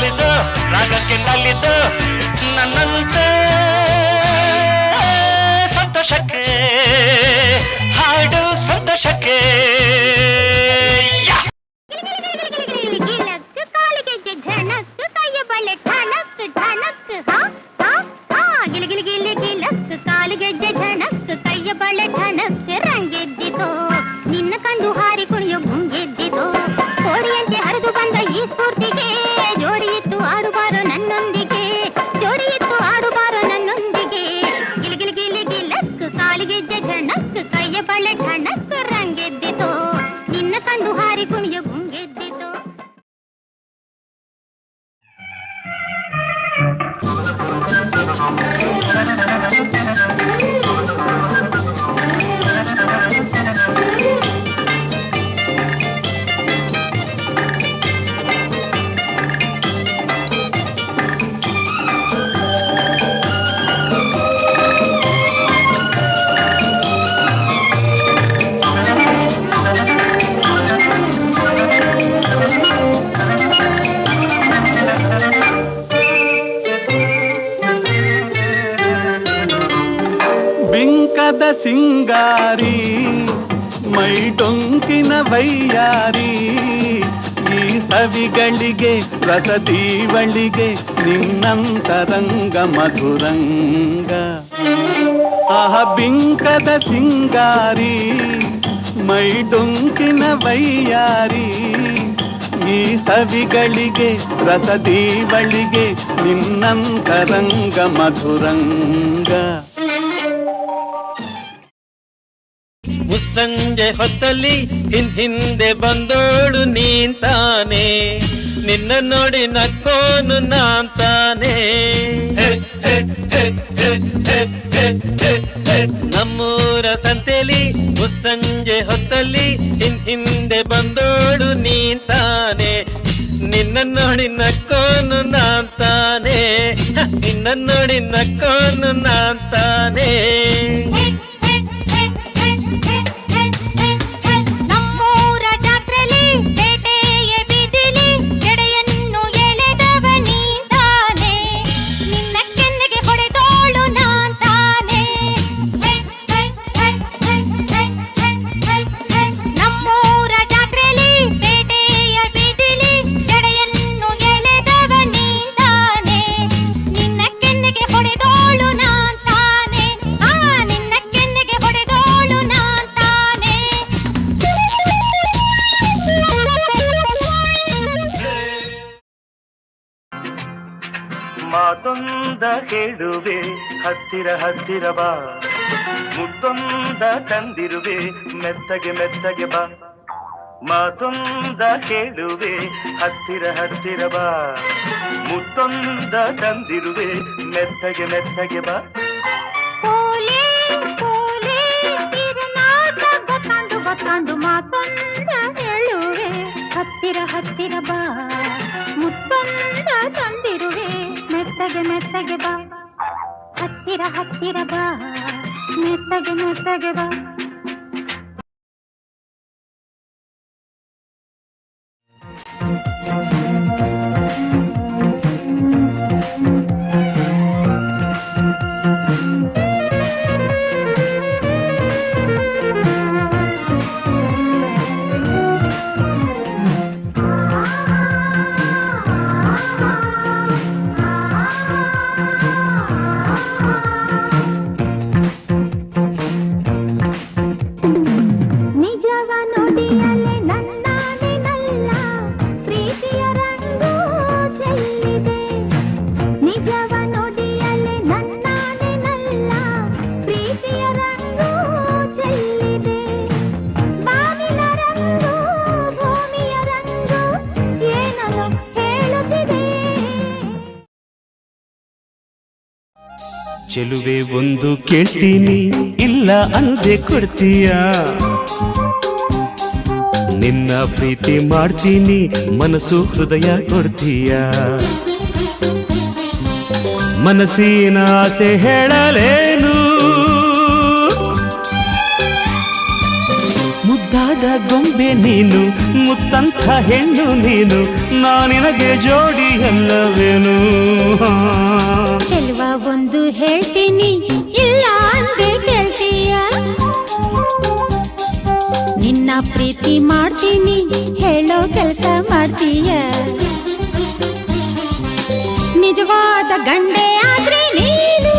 ಮುರಿದು ರಾಗಕ್ಕೆ ನಲಿದು ನನ್ನಂತೆ ಸಂತೋಷಕ್ಕೆ ಹಾಡು ಸಂತೋಷಕ್ಕೆ ಸಿಂಗಾರಿ ಮೈ ಡೊಂಕಿನ ವೈಯಾರಿ ಈ ಸವಿಗಳಿಗೆ ರಸದೀವಳಿಗೆ ನಿನ್ನಂತರಂಗ ಮಧುರಂಗ ಆಹ ಬಿಂಕದ ಸಿಂಗಾರಿ ಮೈ ಡೊಂಕಿನ ವೈಯಾರಿ ಈ ಸವಿಗಳಿಗೆ ರಸದೀವಳಿಗೆ ನಿನ್ನಂತರಂಗ ಮಧುರಂಗ ಮುಸ್ಸಂಜೆ ಹೊತ್ತಲ್ಲಿ ಹಿಂದೆ ಬಂದೋಳು ನೀಂತಾನೆ ನಿನ್ನ ನೋಡಿ ನಕ್ಕೋನು ನಾಂತಾನೆ ನಮ್ಮೂರ ಸಂತೆಲಿ ಮುಸ್ಸಂಜೆ ಹೊತ್ತಲ್ಲಿ ಹಿಂದೆ ಬಂದೋಳು ನೀಂತಾನೆ ನಿನ್ನ ನೋಡಿ ನಕ್ಕೋನು ನಾಂತಾನೆ ನಿನ್ನ ನೋಡಿ ನಕ್ಕೋನು ನಾಂತಾನೆ ಮಾತೊಂದ ಹೇಳುವೆ ಹತ್ತಿರ ಹತ್ತಿರ ಬಾ ಮುತ್ತೊಂದ ತಂದಿರುವೆ ಮೆತ್ತಗೆ ಮೆತ್ತಗೆ ಬಾ ಮಾತೊಂದ ಹೇಳುವೆ ಹತ್ತಿರ ಹತ್ತಿರ ಬಾ ಮುತ್ತೊಂದ ತಂದಿರುವೆ ಮೆತ್ತಗೆ ಮೆತ್ತಗೆ ಬಾ ಕಂಡು ಮಾತೊಂದ ಹೇಳುವೆ ಹತ್ತಿರ ಹತ್ತಿರ ಬಾ ಮುತ್ತೊಂದ ತಂದಿರುವೆ ಮೆತ್ತಗೆ ಮೆತ್ತಗೆ ಬಾ ಹತ್ತಿರ ಹತ್ತಿರ ಬಾ ಮೆತ್ತಗೆ ಮೆತ್ತಗೆ ಬಾ ಚೆಲುವೆ ಒಂದು ಕೇಳ್ತೀನಿ ಇಲ್ಲ ಅಂದೆ ಕೊಡ್ತೀಯ ನಿನ್ನ ಪ್ರೀತಿ ಮಾಡ್ತೀನಿ ಮನಸ್ಸು ಹೃದಯ ಕೊಡ್ತೀಯ ಮನಸ್ಸಿನ ಆಸೆ ಹೇಳಲೇನು ಮುದ್ದಾದ ಗೊಂಬೆ ಗೊಂಬೆ ನೀನು, ಮುತ್ತಂಥ ಹೆಣ್ಣು ನೀನು, ನಾನಿನಗೆ ಜೋಡಿ ಅಲ್ಲವೇನು. ಚೆಲುವ ಒಂದು ಹೇಳ್ತೀನಿ, ಇಲ್ಲ ಅಂದೆ ಕೇಳ್ತೀಯ. ನಿನ್ನ ಪ್ರೀತಿ ಮಾಡ್ತೀನಿ, ಹೇಳೋ ಕೆಲಸ ಮಾಡ್ತೀಯ. ನಿಜವಾದ ಗಂಡೆ ಆದ್ರೆ ನೀನು,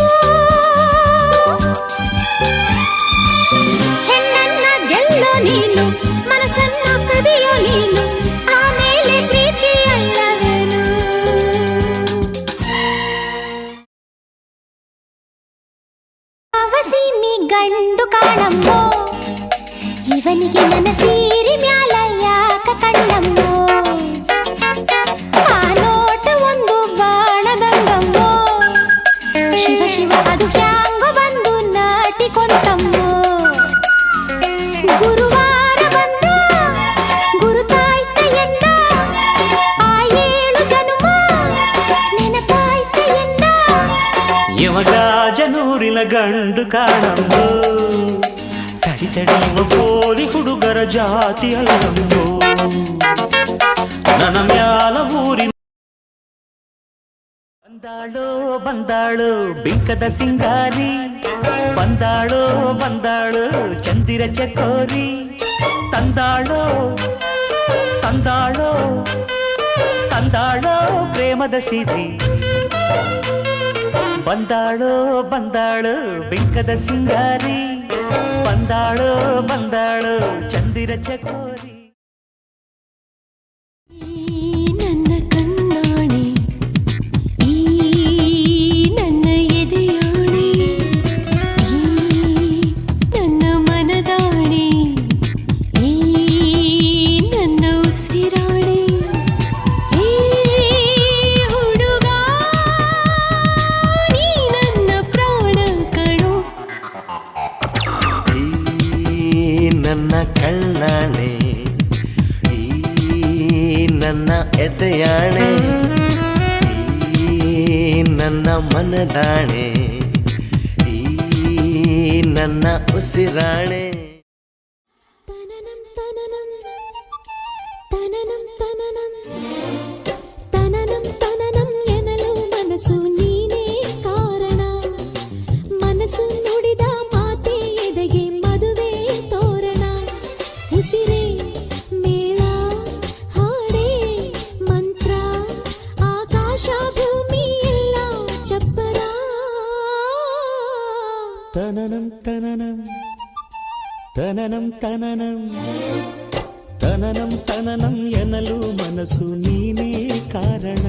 ಹೆಣ್ಣನ್ನ ಗೆಲ್ಲೋ ನೀನು, ಮನಸ್ಸನ್ನ ಕದಿಯೋ ನೀನು, ಆಮೇಲೆ ಪ್ರೀತಿ ಅಲ್ಲವೇನು. ಅವಸೀಮಿ ಗಂಡು ಕಾಣಮ್ಮೋ, ಇವನಿಗೆ ಮನಸೀರಿ ಮ್ಯಾಲ ಯಾಕ ಕಣ್ಣಮ್ಮೋ. ಆ ನೋಟ ಒಂದು ಬಾಣದಂಗಮ್ಮೋ, ಶಿವ ಶಿವ ಅದು ಹ್ಯಾಂಗ ಬಂದು ನಾಟಿಕೊಂತಮ್ಮೋ. ಗುರುವಾರ ಬಂದ ಗುರುತಾಯ್ತ ಎಂದ, ಆ 7 ಜನುಮ ನೆನಪಾಯ್ತ ಎಂದ. ಯಮಗಾಜನೂರಿನ ಗಂಡು ಕಾಣಂಬೋ, ತಡಿತಡಿಯುವ ಪೋಲಿ ಹುಡುಗರ ಜಾತಿ ಅಲ್ಲಂಬೋ. ನನ್ನ ಮ್ಯಾಲ ಊರಿನ ಬಂದಾಳೋ ಬಂದಾಳು ಬಿಂಕದ ಸಿಂಗಾರಿ, ಬಂದಾಳೋ ಬಂದಾಳು ಚಂದಿರ ಚಕೋರಿ, ತಂದಾಳೋ ತಂದಾಳೋ ತಂದಾಳೋ ಪ್ರೇಮದ ಸಿರಿ. ಬಂದಾಳೋ ಬಂದಾಳು ಬಿಂಕದ ಸಿಂಗಾರಿ, ಬಂದಾಳೋ ಬಂದಾಳು ಚಂದಿರ ಚಕೋರಿ. ನನ್ನ ಕಣ್ಣಾಣೆ, ಈ ನನ್ನ ಎದೆಯಾಣೆ, ಈ ನನ್ನ ಮನದಾಣೆ, ಈ ನನ್ನ ಉಸಿರಾಣೆ, ಈ ಹುಡುಗ ನೀ ನನ್ನ ಪ್ರಾಣ ಕಣೋ. ನನ್ನ ಕಣ್ಣಾಣೆ, ಈ ನನ್ನ ಎದೆಯಾಣೆ, ಈ ನನ್ನ ಮನದಾಣೆ, ಈ ನನ್ನ ಉಸಿರಾಣೆ. ತನನಂ ತನನಂ ತನನಂ ತನನಂ ತನನಂ ತನನಂ ಎನ್ನಲು ಮನಸ್ಸು ನೀನೇ ಕಾರಣ. ಮನಸ್ಸು ನುಡಿದ ಮಾತೆ ಎದೆಗೆ ಮದುವೆ ತೋರಣ. ಉಸಿರೇ ಮೇಳ ಹಾಡೇ ಮಂತ್ರ, ಆಕಾಶ ಭೂಮಿ ಎಲ್ಲ ಚಪ್ಪರ. ತನನಂ ತನನಂ ತನನಂ ತನನಂ ತನನಂ ತನನಂ ಎನ್ನಲು ಮನಸ್ಸು ನೀನೇ ಕಾರಣ.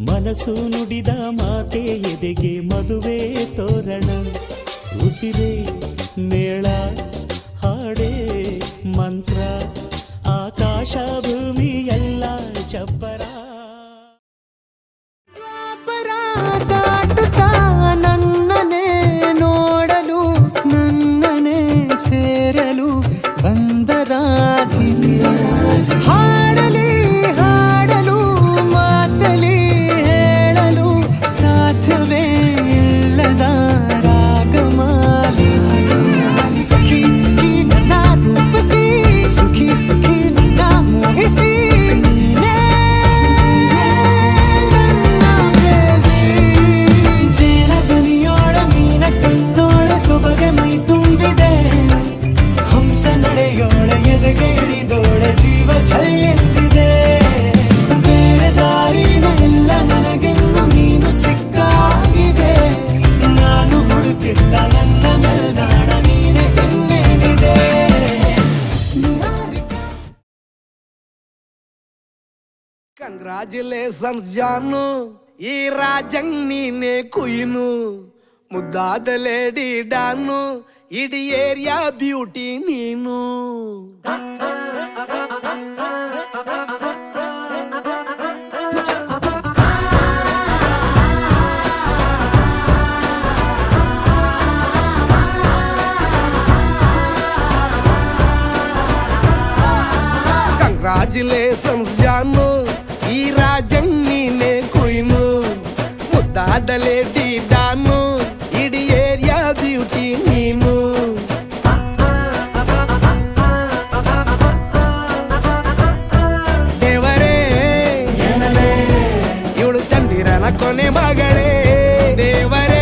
ಮನಸ್ಸು ನುಡಿದ ಮಾತೆ ಎದೆಗೆ ಮದುವೆ ತೋರಣ. ಉಸಿರೇ ಮೇಳ ಹಾಡೇ ಮಂತ್ರ, ಆಕಾಶ ಭೂಮಿ ಎಲ್ಲ ಚಪ್ಪರ. ನನ್ನನೆ ನೋಡಲು ನನ್ನನೆ ಸೇರಲು ಬಂದರಾಧಿಪೆ. ಹಾಡಲಿ ಹಾಡಲು ಮಾತಲಿ ಹೇಳಲು ಸಾಧ್ಯವೇ ಇಲ್ಲದ ರಾಗಮಾಲಿಕೆ. ಸಖಿ ಸಖಿ ನನ್ನ ರೂಪಿಸಿ, ಸುಖಿ ಸುಖಿ ನನ್ನ ಮೋಹಿಸಿ, ನೀನೇ ನನ್ನ ಪ್ರೇಯಸಿ. ಜೇನ ದನಿಯೋಳ ಮೀನ ಕಣ್ಣೋಳ ಸೊಬಗೆ ಮೈ ತುಂಬಿದೆ. ಹಂಸ ನಡೆಯೋಳ ಎದೆಗೆ ಇಳಿದೋಳ ಜೀವ ಛಲ್ಲೆಂತಿದೆ. ಬೇರೆ ದಾರಿನ ಎಲ್ಲ ನನಗೆನ್ನು ನೀನು ಸಿಕ್ಕಾಗಿದೆ. ನಾನು ಹುಡುಕಿದ್ದ ನನ್ನ ನಿಲ್ದಾಣ ನೀನೆ ಇನ್ನೇನಿದೆ. ಕಂಗ್ರಾಚುಲೇಷನ್ಸ್ ಜಾನು, ಈ ರಾಜಂಗ್ ನೀನೆ ಕುಯ್ನು. ಮುದ್ದಾದ ಲೇಡಿ ಡಾನು, ಇಡೀ ಏರಿಯಾ ಬ್ಯೂಟಿ ನೀನು. ಕಂಗ್ರಾಚುಲೇಷನ್ಸ್ ಜಾನು, ಈ ರಾಜಂಗ್ ನೀನೆ ಕುಯ್ನು. ಮುದ್ದಾದ ಲೇಡಿ ಡಾನು, ಇಡೀ ಏರಿಯಾ ಬ್ಯೂಟಿ ನೀನು. ಮಗಳೇ ದೇವರೇ